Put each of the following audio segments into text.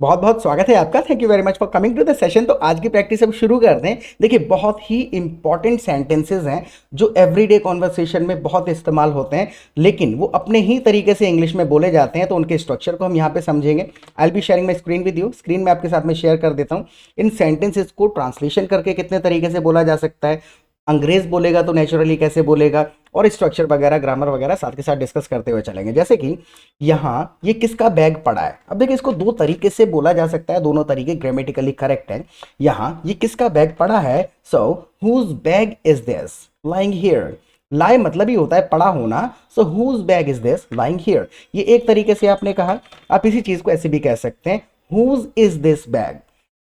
बहुत बहुत स्वागत है आपका। Thank you very much for coming to the session. तो आज की प्रैक्टिस हम शुरू करते हैं। देखिए, बहुत ही इंपॉर्टेंट सेंटेंसेस हैं जो एवरीडे कॉन्वर्सेशन में बहुत इस्तेमाल होते हैं, लेकिन वो अपने ही तरीके से इंग्लिश में बोले जाते हैं। तो उनके स्ट्रक्चर को हम यहाँ पे समझेंगे। I will be sharing my screen with you. Screen में आपके साथ में शेयर कर देता हूँ। इन सेंटेंसेस को ट्रांसलेशन करके कितने तरीके से बोला जा सकता है, अंग्रेज बोलेगा तो नेचुरली कैसे बोलेगा, और स्ट्रक्चर वगैरह ग्रामर वगैरह साथ के साथ डिस्कस करते हुए चलेंगे। जैसे कि यहाँ ये किसका बैग पड़ा है। अब देखिए, इसको दो तरीके से बोला जा सकता है, दोनों तरीके ग्रामेटिकली करेक्ट है। यहाँ ये किसका बैग पड़ा है, so whose bag is this lying here. Lie मतलब ही होता है पड़ा होना। So whose bag is this lying here, ये एक तरीके से आपने कहा। आप इसी चीज को ऐसे भी कह सकते हैं, whose is this bag,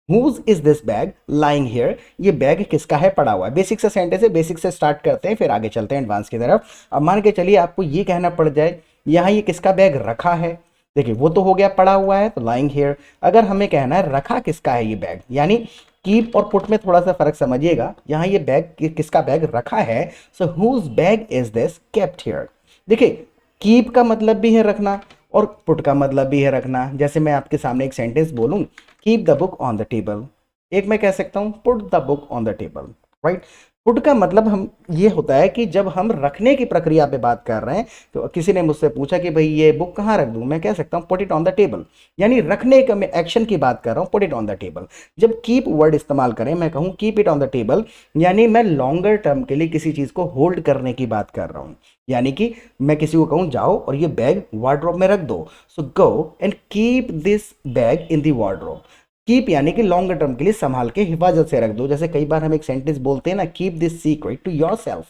whose is this bag lying here. ये बैग किसका है, पड़ा हुआ है। बेसिक से सेंटेंस है, बेसिक से स्टार्ट करते हैं, फिर आगे चलते हैं एडवांस की तरफ। अब मान के चलिए आपको ये कहना पड़ जाए, यहाँ ये किसका बैग रखा है। देखिए, वो तो हो गया पड़ा हुआ है, तो लाइंग हियर। अगर हमें कहना है रखा किसका है ये बैग, यानी कीप और पुट में थोड़ा सा फर्क समझिएगा। यहाँ ये बैग किसका बैग रखा है, so whose bag is this kept here. देखिए, कीप का मतलब भी है रखना और पुट का मतलब भी है रखना। जैसे मैं आपके सामने एक सेंटेंस बोलूं, keep the book on the table, एक मैं कह सकता हूं put the book on the table, right. Put का मतलब हम ये होता है कि जब हम रखने की प्रक्रिया पे बात कर रहे हैं, तो किसी ने मुझसे पूछा कि भाई ये बुक कहाँ रख दूं, मैं कह सकता हूँ put it on the table, यानी रखने का मैं एक्शन की बात कर रहा हूँ, put it on the table. जब कीप वर्ड इस्तेमाल करें, मैं कहूँ keep it on the table, यानी मैं लॉन्गर टर्म के लिए किसी चीज को होल्ड करने की बात कर रहा हूँ। यानी कि मैं किसी को कहूँ जाओ और ये बैग वार्डरोब में रख दो, so go and keep this bag in the wardrobe. Keep यानी कि लॉन्गर टर्म के लिए संभाल के हिफाजत से रख दो। जैसे कई बार हम एक सेंटेंस बोलते हैं ना, keep this secret to yourself,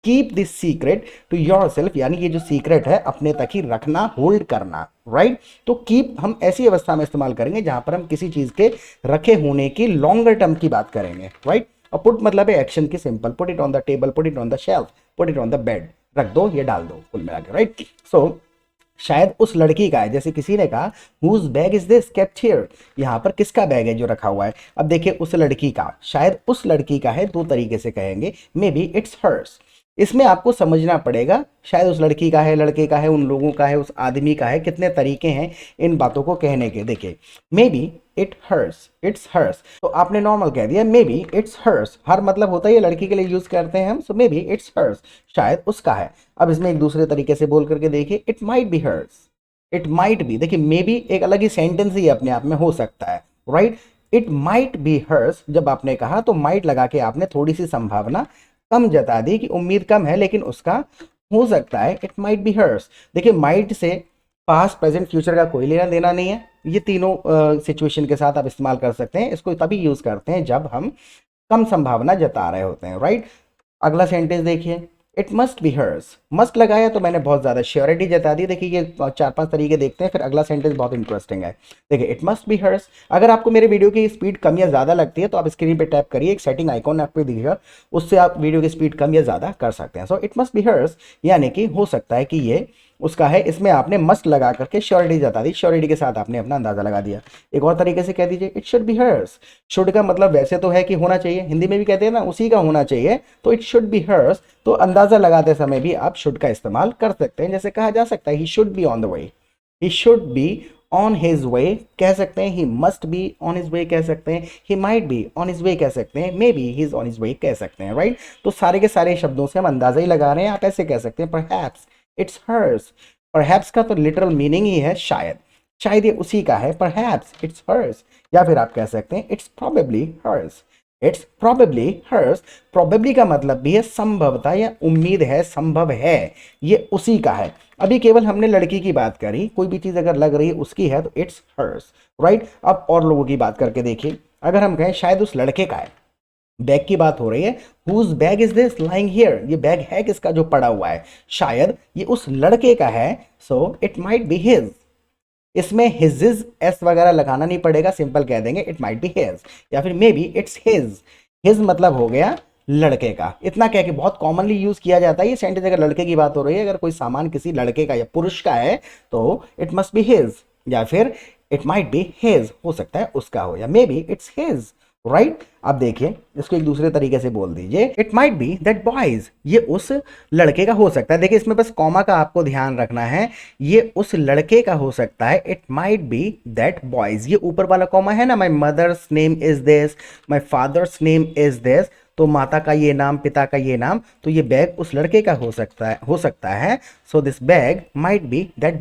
keep this secret to yourself, यानी ये जो सीक्रेट है अपने तक ही रखना, होल्ड करना, राइट। तो कीप हम ऐसी अवस्था में इस्तेमाल करेंगे जहां पर हम किसी चीज के रखे होने की लॉन्गर टर्म की बात करेंगे, राइट। और पुट मतलब है एक्शन की, simple, put it on the table, put it on the shelf, put it on the bed, रख दो, ये डाल दो, कुल मिला के, राइट। सो शायद उस लड़की का है, जैसे किसी ने कहा whose bag is this kept here, यहाँ पर किसका बैग है जो रखा हुआ है। अब देखिए, उस लड़की का, शायद उस लड़की का है, दो तरीके से कहेंगे, मे बी इट्स हर्स। इसमें आपको समझना पड़ेगा, शायद उस लड़की का है, लड़के का है, उन लोगों का है, उस आदमी का है, कितने तरीके हैं इन बातों को कहने के। देखिए, maybe it hers, it's hers, तो आपने नॉर्मल कह दिया, मे बी इट्स हर्स। हर मतलब होता है ये लड़की के लिए यूज करते हैं हम, सो मे बी इट्स हर्स, शायद उसका है। अब इसमें एक दूसरे तरीके से बोल करके देखिए, it might be hers, it might be. देखिए, मे बी एक अलग ही सेंटेंस ही अपने आप में हो सकता है, right. It might be hers जब आपने कहा, तो माइट लगा के आपने थोड़ी सी संभावना कम जता दी कि उम्मीद कम है, लेकिन उसका हो सकता है, इट माइट बी हर्स। देखिए, might say past present future का कोई लेना देना नहीं है। ये तीनों सिचुएशन के साथ आप इस्तेमाल कर सकते हैं। इसको तभी यूज करते हैं जब हम कम संभावना जता रहे होते हैं, राइट। अगला सेंटेंस देखिए, it must be hers. Must लगाया तो मैंने बहुत ज़्यादा श्योरिटी जता दी। देखिए, ये चार पांच तरीके देखते हैं, फिर अगला सेंटेंस बहुत इंटरेस्टिंग है। देखिए, इट मस्ट बी हर्स। अगर आपको मेरे वीडियो की स्पीड कम या ज़्यादा लगती है तो आप स्क्रीन पे टैप करिए, एक सेटिंग आइकॉन आपको दिखेगा, उससे आप वीडियो की स्पीड कम या ज़्यादा कर सकते हैं। So it must be hers, यानी कि हो सकता है कि ये उसका है। इसमें आपने मस्ट लगा करके श्योरिटी जता दी, श्योरिटी के साथ आपने अपना अंदाजा लगा दिया। एक और तरीके से कह दीजिए, it should be hers. Should का मतलब वैसे तो है कि होना चाहिए, हिंदी में भी कहते हैं ना, उसी का होना चाहिए, तो इट शुड बी हर्स। तो अंदाजा लगाते समय भी आप शुड का इस्तेमाल कर सकते हैं। जैसे कहा जा सकता है, he should be on the way, he should be on his way कह सकते हैं, he must be on his way कह सकते हैं, he might be on his way कह सकते हैं, may be he is on his way कह सकते हैं, राइट। तो सारे के सारे शब्दों से हम अंदाजा ही लगा रहे हैं। आप ऐसे कह सकते हैं, परहैप्स इट्स हर्स। परहैप्स का तो लिटरल मीनिंग ही है शायद, शायद ये उसी का है, परहैप्स इट्स हर्स। या फिर आप कह सकते हैं, it's probably hers, it's probably hers. Probably का मतलब भी है संभवतः या उम्मीद है, संभव है, ये उसी का है। अभी केवल हमने लड़की की बात करी, कोई भी चीज अगर लग रही है उसकी है तो इट्स हर्स, राइट। अब और लोगों की बात करके देखिए, अगर हम कहें शायद उस लड़के का है, बैग की बात हो रही है, whose bag is this lying here, ये बैग है किसका जो पड़ा हुआ है, शायद ये उस लड़के का है, so it might be his. इसमें हिज एस वगैरह लगाना नहीं पड़ेगा, सिंपल कह देंगे इट माइट बी हिज, या फिर may be it's his. His मतलब हो गया लड़के का। इतना कह के बहुत कॉमनली यूज किया जाता है ये सेंटेंस। अगर लड़के की बात हो रही है, अगर कोई सामान किसी लड़के का या पुरुष का है, तो इट मस्ट बी हिज, या फिर इट माइट बी हिज, हो सकता है उसका हो, या may be it's his, right. अब देखिए इसको एक दूसरे तरीके से बोल दीजिए, it might be that boys, ये उस लड़के का हो सकता है। देखिए इसमें बस कॉमा का आपको ध्यान रखना है, ये उस लड़के का हो सकता है। It might be that boys, ये ऊपर वाला कॉमा है ना, my mother's name is this, my father's name is this, तो माता का ये नाम, पिता का ये नाम, तो ये बैग उस लड़के का हो सकता है। So this bag might be that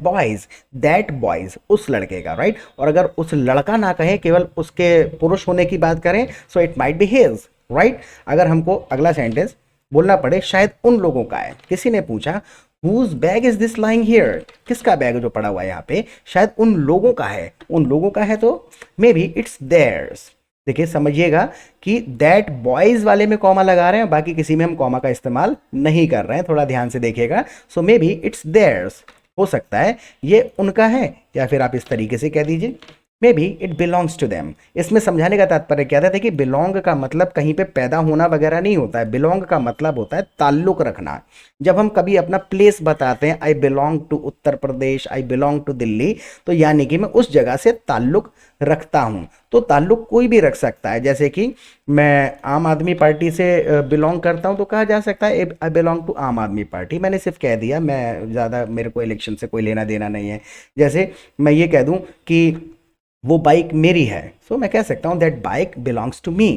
boys उस लड़के का, राइट। और अगर उस लड़का ना कहे, केवल उसके पुरुष होने की बात करें, सो it might be his, right. अगर हमको अगला सेंटेंस बोलना पड़े, शायद उन लोगों का है। किसी ने पूछा whose bag is this lying here, किसका बैग जो पड़ा हुआ है यहाँ पे, शायद उन लोगों का है। उन लोगों का है तो मे बी इट्स देयर्स। देखिए समझिएगा कि दैट बॉयज वाले में कॉमा लगा रहे हैं, बाकी किसी में हम कॉमा का इस्तेमाल नहीं कर रहे हैं, थोड़ा ध्यान से देखिएगा। सो मे बी इट्स देयर्स, हो सकता है ये उनका है, या फिर आप इस तरीके से कह दीजिए maybe it belongs to them. इसमें समझाने का तात्पर्य क्या था कि बिलोंग का मतलब कहीं पे पैदा होना वगैरह नहीं होता है। बिलोंग का मतलब होता है ताल्लुक रखना। जब हम कभी अपना प्लेस बताते हैं, I belong to Uttar Pradesh, I belong to Delhi, तो यानी कि मैं उस जगह से ताल्लुक रखता हूँ। तो ताल्लुक कोई भी रख सकता है, जैसे कि मैं आम आदमी पार्टी से बिलोंग करता हूँ, तो कहा जा सकता है आई बिलोंग टू आम आदमी पार्टी। मैंने सिर्फ कह दिया, मैं ज़्यादा, मेरे को इलेक्शन से कोई लेना देना नहीं है। जैसे मैं ये कह दूँ कि वो बाइक मेरी है, सो मैं कह सकता हूँ that bike belongs to me.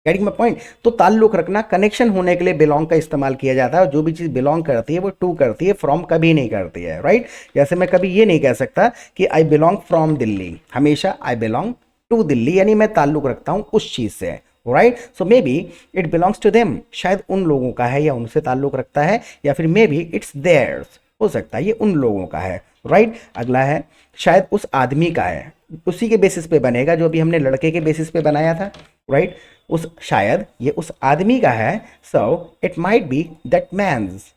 Getting my point. तो ताल्लुक रखना, कनेक्शन होने के लिए बिलोंग का इस्तेमाल किया जाता है। और जो भी चीज़ बिलोंग करती है वो टू करती है, फ्रॉम कभी नहीं करती है, राइट। जैसे मैं कभी ये नहीं कह सकता कि आई बिलोंग फ्रॉम दिल्ली, हमेशा आई बिलोंग टू दिल्ली, यानी मैं ताल्लुक रखता हूँ उस चीज़ से, right. So maybe it belongs to them, शायद उन लोगों का है या उनसे ताल्लुक रखता है, या फिर मे बी इट्स देयर्स, हो सकता है ये उन लोगों का है, राइट। अगला है शायद उस आदमी का है, उसी के बेसिस पे बनेगा जो अभी हमने लड़के के बेसिस पे बनाया था, राइट। उस शायद ये उस आदमी का है। So it might be that man's,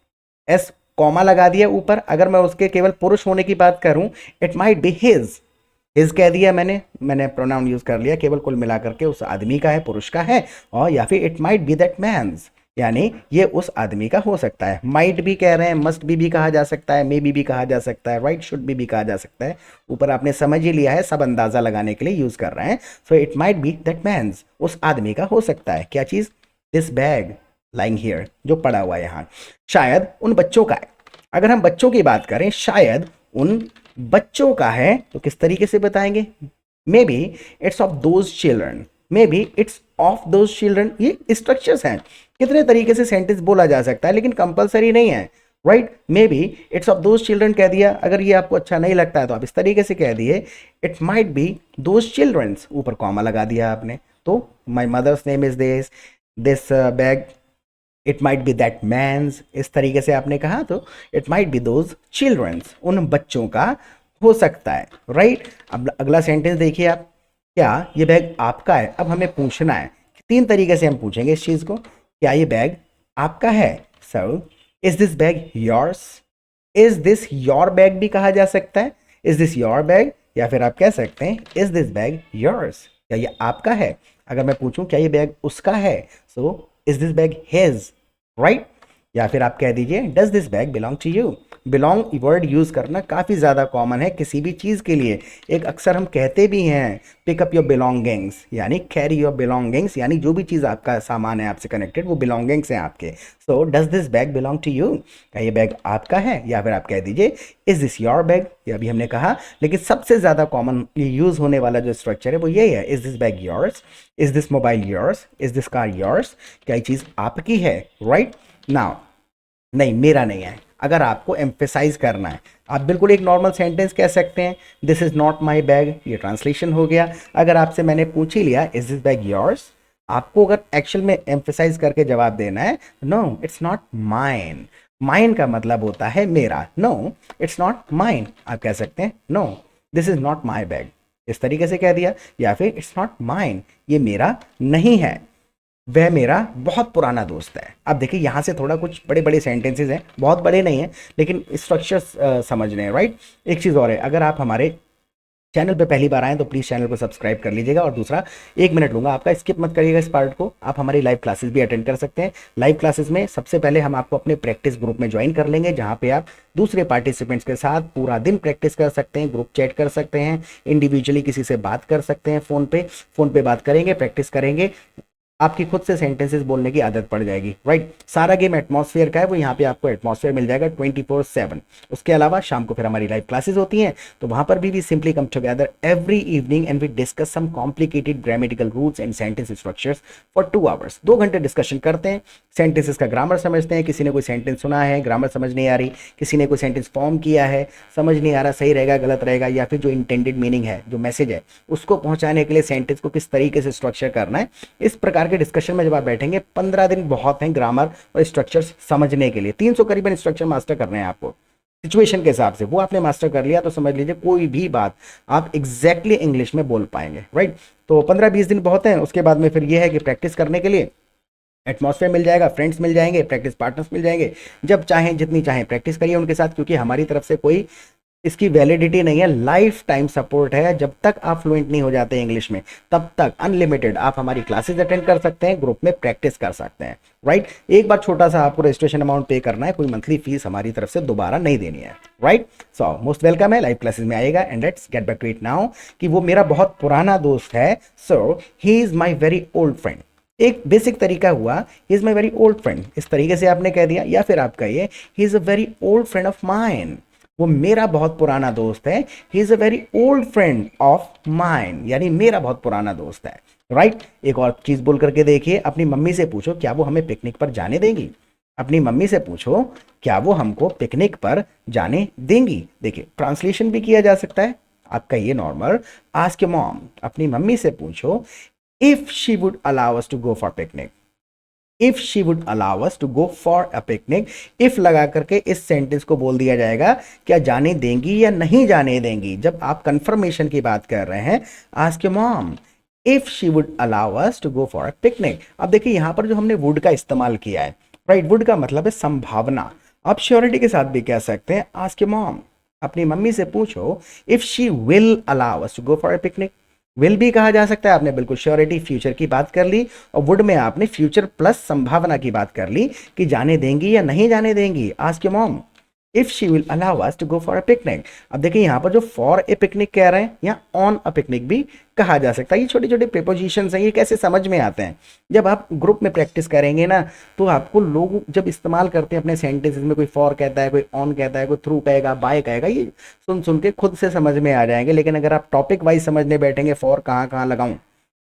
S comma लगा दिया ऊपर। अगर मैं उसके केवल पुरुष होने की बात करूं, इट माइट बी हिज कह दिया मैंने प्रोनाउन यूज कर लिया, केवल कुल मिलाकर के उस आदमी का है, पुरुष का है। और या फिर it might be that man's, यानी ये उस आदमी का हो सकता है। माइट भी कह रहे हैं, मस्ट भी कहा जा सकता है, मे भी कहा जा सकता है, राइट, शुड भी कहा जा सकता है। ऊपर आपने समझ ही लिया है, सब अंदाजा लगाने के लिए यूज कर रहे हैं। So it might be that man's, उस आदमी का हो सकता है। क्या चीज? दिस बैग लाइंग हियर, जो पड़ा हुआ है यहाँ। शायद उन बच्चों का है। अगर हम बच्चों की बात करें, शायद उन बच्चों का है, तो किस तरीके से बताएंगे? May be it's of those children, may be it's of those children. ये स्ट्रक्चर्स हैं, कितने तरीके से सेंटेंस बोला जा सकता है, लेकिन कंपलसरी नहीं है, right. May be it's of those children कह दिया। अगर ये आपको अच्छा नहीं लगता है तो आप इस तरीके से कह दिए, it might be those childrens, ऊपर कॉमा लगा दिया आपने। तो my mother's name is this bag, it might be that man's, इस तरीके से आपने कहा, तो it might be those childrens, उन बच्चों का हो सकता है, राइट। अब अगला सेंटेंस देखिए आप, क्या ये बैग आपका है? अब हमें पूछना है, तीन तरीके से हम पूछेंगे इस चीज़ को, क्या ये बैग आपका है? So is this bag yours, is this your bag भी कहा जा सकता है, इज दिस योर बैग, या फिर आप कह सकते हैं इज दिस बैग योर्स, क्या ये आपका है? अगर मैं पूछूं क्या ये बैग उसका है, so is this bag his, right. या फिर आप कह दीजिए does this bag belong to you. Belong word use करना काफी ज्यादा कॉमन है किसी भी चीज के लिए। एक अक्सर हम कहते भी हैं पिक अप योर बिलोंगिंग्स, यानी कैरी योर बिलोंगिंग्स, यानी जो भी चीज आपका सामान है आपसे कनेक्टेड, वो बिलोंगिंग्स हैं आपके। So does this bag belong to you, क्या ये बैग आपका है? या फिर आप कह दीजिए इज दिस योर बैग, ये अभी हमने कहा, लेकिन सबसे ज्यादा कॉमन ये यूज होने वाला जो स्ट्रक्चर है वो यही है, is this bag yours, is this mobile yours, is this car yours, क्या ये चीज आपकी है, राइट। नाउ नहीं, मेरा नहीं है। अगर आपको एम्फेसाइज करना है, आप बिल्कुल एक नॉर्मल सेंटेंस कह सकते हैं, this is not my bag, ये ट्रांसलेशन हो गया। अगर आपसे मैंने पूछ ही लिया इज दिस बैग योर्स, आपको अगर एक्चुअल में एम्फेसाइज करके जवाब देना है, no it's not mine. Mine का मतलब होता है मेरा, नो इट्स नॉट माइन। आप कह सकते हैं no this is not my bag, इस तरीके से कह दिया। या फिर इट्स नॉट माइन, ये मेरा नहीं है, वह मेरा बहुत पुराना दोस्त है। अब देखिए यहाँ से थोड़ा कुछ बड़े बड़े सेंटेंसेस हैं, बहुत बड़े नहीं हैं, लेकिन स्ट्रक्चर्स समझने हैं, राइट। एक चीज़ और है, अगर आप हमारे चैनल पे पहली बार आए तो प्लीज़ चैनल को सब्सक्राइब कर लीजिएगा। और दूसरा, 1 मिनट लूंगा आपका, स्किप मत करिएगा इस पार्ट को। आप हमारी लाइव क्लासेस भी अटेंड कर सकते हैं। लाइव क्लासेस में सबसे पहले हम आपको अपने प्रैक्टिस ग्रुप में ज्वाइन कर लेंगे, जहाँ पे आप दूसरे पार्टिसिपेंट्स के साथ पूरा दिन प्रैक्टिस कर सकते हैं, ग्रुप चैट कर सकते हैं, इंडिविजुअली किसी से बात कर सकते हैं, फ़ोन पे बात करेंगे, प्रैक्टिस करेंगे, आपकी खुद से सेंटेंसेस बोलने की आदत पड़ जाएगी, राइट। सारा गेम एटमॉस्फेयर का है, वो यहाँ पे आपको एटमॉस्फेयर मिल जाएगा 24/7। उसके अलावा शाम को फिर हमारी लाइव क्लासेस होती हैं, तो वहाँ पर भी we simply come together every evening and we discuss some complicated grammatical rules and sentence structures for 2 hours. 2 घंटे डिस्कशन करते हैं, सेंटेंसेस का ग्रामर समझते हैं। किसी ने कोई सेंटेंस सुना है, ग्रामर समझ नहीं आ रही, किसी ने कोई सेंटेंस फॉर्म किया है, समझ नहीं आ रहा सही रहेगा गलत रहेगा, या फिर जो इंटेंडेड मीनिंग है, जो मैसेज है, उसको पहुंचाने के लिए सेंटेंस को किस तरीके से स्ट्रक्चर करना है, इस प्रकार के डिस्कशन में जब आप बैठेंगे, 15 दिन बहुत हैं ग्रामर और स्ट्रक्चर्स समझने के लिए। 300 करीबन स्ट्रक्चर मास्टर करने हैं आपको सिचुएशन के हिसाब से। वो आपने मास्टर कर लिया तो समझ लीजिए कोई भी बात आप एग्जैक्टली इंग्लिश में बोल पाएंगे, राइट। तो 15-20 दिन बहुत हैं। उसके बाद में फिर ये है कि प्रैक्टिस करने के लिए एटमॉस्फेयर मिल जाएगा, फ्रेंड्स मिल जाएंगे, प्रैक्टिस पार्टनर्स मिल जाएंगे। जब चाहें जितनी चाहें प्रैक्टिस करिए उनके साथ, क्योंकि हमारी तरफ से कोई इसकी वैलिडिटी नहीं है, लाइफ टाइम सपोर्ट है। जब तक आप फ्लुएंट नहीं हो जाते इंग्लिश में, तब तक अनलिमिटेड आप हमारी क्लासेस अटेंड कर सकते हैं, ग्रुप में प्रैक्टिस कर सकते हैं, राइट। एक बार छोटा सा आपको रजिस्ट्रेशन अमाउंट पे करना है, कोई मंथली फीस हमारी तरफ से दोबारा नहीं देनी है, राइट। सो मोस्ट वेलकम है, लाइव क्लासेस में आएगा। And let's get back to it now कि वो मेरा बहुत पुराना दोस्त है, so he is my very old friend. एक बेसिक तरीका हुआ, he is my very old friend, इस तरीके से आपने कह दिया, या फिर आप कहिए he is a very old friend of mine, वो मेरा बहुत पुराना दोस्त है। He is a very old friend of mine, यानी मेरा बहुत पुराना दोस्त है, राइट। एक और चीज बोल करके देखिए, अपनी मम्मी से पूछो क्या वो हमें पिकनिक पर जाने देंगी। अपनी मम्मी से पूछो क्या वो हमको पिकनिक पर जाने देंगी। देखिए ट्रांसलेशन भी किया जा सकता है, आप कहिए नॉर्मल, आस्क योर मॉम, अपनी मम्मी से पूछो if she would allow us to go for picnic. If she would allow us to go for a picnic, if लगा करके इस सेंटेंस को बोल दिया जाएगा, क्या जाने देंगी या नहीं जाने देंगी। जब आप कंफर्मेशन की बात कर रहे हैं, ask your mom if she would allow us to go for a picnic. अब देखिए यहां पर जो हमने वुड का इस्तेमाल किया है, राइट, वुड का मतलब है संभावना। आप श्योरिटी के साथ भी कह सकते हैं आस्क योर मॉम, अपनी मम्मी से पूछो if she will allow us to go for a picnic. Will भी कहा जा सकता है, आपने बिल्कुल श्योरिटी फ्यूचर की बात कर ली, और वुड में आपने फ्यूचर प्लस संभावना की बात कर ली कि जाने देंगी या नहीं जाने देंगी। Ask your mom if she will allow us to go for a picnic. अब देखिए यहाँ पर जो फॉर ए पिकनिक कह रहे हैं, या ऑन अ पिकनिक भी कहा जा सकता है। ये छोटे छोटे प्रीपोजिशंस हैं, ये कैसे समझ में आते हैं, जब आप ग्रुप में प्रैक्टिस करेंगे ना, तो आपको लोग जब इस्तेमाल करते हैं अपने सेंटेंसेस में, कोई फॉर कहता है, कोई ऑन कहता है, कोई थ्रू कहेगा, बाय कहेगा, ये सुन सुन के खुद से समझ में आ जाएंगे। लेकिन अगर आप टॉपिक वाइज समझने बैठेंगे, फॉर कहाँ कहाँ लगाऊं,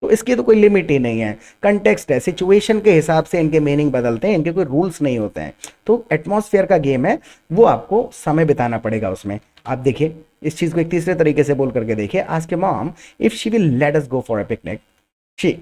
तो इसकी तो कोई लिमिट ही नहीं है। कंटेक्स्ट है, सिचुएशन के हिसाब से इनके मीनिंग बदलते हैं, इनके कोई रूल्स नहीं होते हैं। तो एटमॉस्फेयर का गेम है, वो आपको समय बिताना पड़ेगा उसमें। आप देखिए इस चीज को एक तीसरे तरीके से बोल करके देखिए, ask your mom if she will let us go for a picnic. She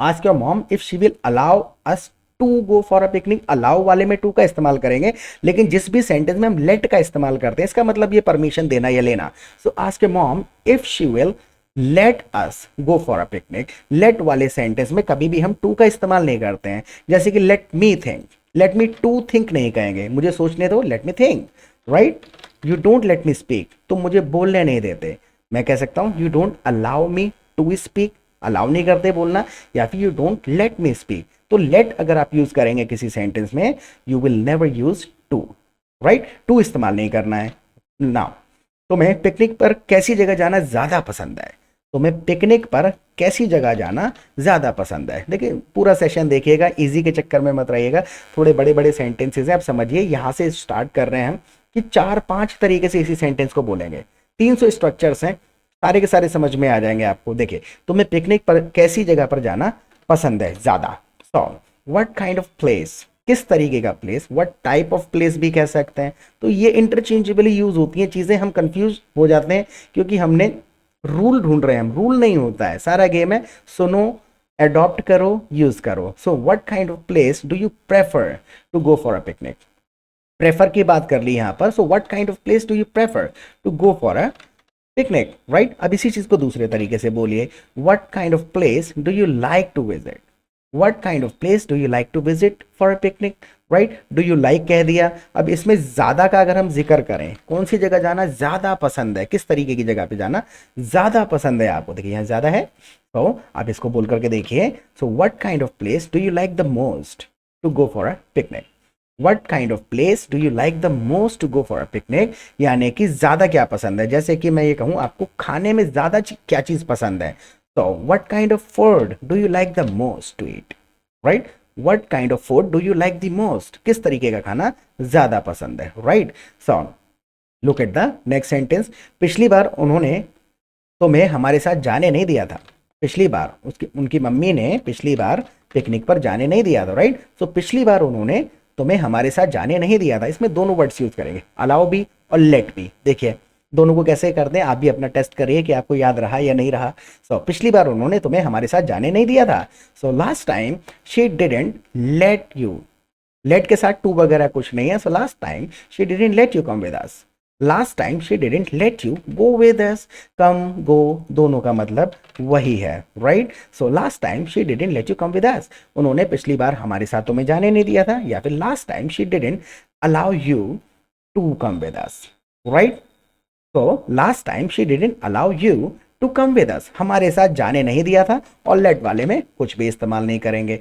ask your mom if she will allow us to go for a picnic. Allow वाले में टू का इस्तेमाल करेंगे, लेकिन जिस भी सेंटेंस में हम लेट का इस्तेमाल करते हैं, इसका मतलब ये परमिशन देना या लेना। So ask your mom if she will let us go for a picnic. Let वाले सेंटेंस में कभी भी हम टू का इस्तेमाल नहीं करते हैं। जैसे कि let me think, let me to think नहीं कहेंगे, मुझे सोचने दो, let me think, right. You don't let me speak, तुम मुझे बोलने नहीं देते। मैं कह सकता हूं you don't allow me to speak, allow नहीं करते बोलना, या फिर you don't let me speak. तो लेट अगर आप यूज करेंगे किसी सेंटेंस में, you will never use to, right. To इस्तेमाल नहीं करना है। नाउ तुम्हें पिकनिक पर कैसी जगह जाना ज्यादा पसंद है, तुम्हें पिकनिक पर कैसी जगह जाना ज़्यादा पसंद है। देखिए पूरा सेशन देखिएगा, इजी के चक्कर में मत रहिएगा, थोड़े बड़े बड़े सेंटेंसेस हैं। आप समझिए यहाँ से स्टार्ट कर रहे हैं हम कि 4-5 तरीके से इसी सेंटेंस को बोलेंगे। 300 स्ट्रक्चर्स हैं, सारे के सारे समझ में आ जाएंगे आपको। देखिए तुम्हें पिकनिक पर कैसी जगह पर जाना पसंद है ज़्यादा। सो व्हाट काइंड ऑफ प्लेस, किस तरीके का place, what type of place भी कह सकते हैं। तो ये इंटरचेंजेबली यूज होती हैं चीज़ें, हम कंफ्यूज हो जाते हैं क्योंकि हमने रूल ढूंढ रहे हैं हम। रूल नहीं होता है, सारा गेम है सुनो, अडॉप्ट करो, यूज करो। So what kind of place do you prefer to go for a picnic. Prefer की बात कर ली यहां पर। So what kind of place do you prefer to go for a picnic, right. अब इसी चीज को दूसरे तरीके से बोलिए, what kind of place do you like to visit. What kind of place do you like to visit for a picnic, right, do you like कह दिया। अब इसमें ज़्यादा का अगर हम जिक्र करें, कौन सी जगह जाना ज़्यादा पसंद है, किस तरीके की जगह पे जाना ज़्यादा पसंद है आपको, देखिए यहाँ ज़्यादा है, तो आप इसको बोल करके देखिए। So what kind of place do you like the most to go for a picnic, what kind of place do you like the most to go for a picnic, यानी कि ज़्यादा क्या पसंद है। जैसे कि मैं ये कहूँ आपको खाने में ज़्यादा क्या चीज़ पसंद है, तो what kind of food do you like the most to eat, right, what kind of food do you like the most, किस तरीके का खाना ज़्यादा पसंद है, right. So look at the next sentence. पिछली बार उन्होंने तुम्हें हमारे साथ जाने नहीं दिया था, पिछली बार उसकी उनकी मम्मी ने पिछली बार पिकनिक पर जाने नहीं दिया था, राइट। सो पिछली बार उन्होंने तुम्हें हमारे साथ जाने नहीं दिया था, इसमें दोनों वर्ड्स यूज करेंगे, अलाउ भी और लेट भी। देखिए दोनों को कैसे करते हैं, आप भी अपना टेस्ट करिए कि आपको याद रहा या नहीं रहा। सो पिछली बार उन्होंने तुम्हें हमारे साथ जाने नहीं दिया था, so last time she didn't let you, let के साथ टू वगैरह कुछ नहीं है, so last time she didn't let you come with us, last time she didn't let you go with us, come go दोनों का मतलब वही है, right. So last time she didn't let you come with us, उन्होंने पिछली बार हमारे साथ तुम्हें जाने नहीं दिया था, या फिर last time she didn't allow you to come with us, right. तो last time she didn't allow you to come with us, हमारे साथ जाने नहीं दिया था, और लेट वाले में कुछ भी इस्तेमाल नहीं करेंगे।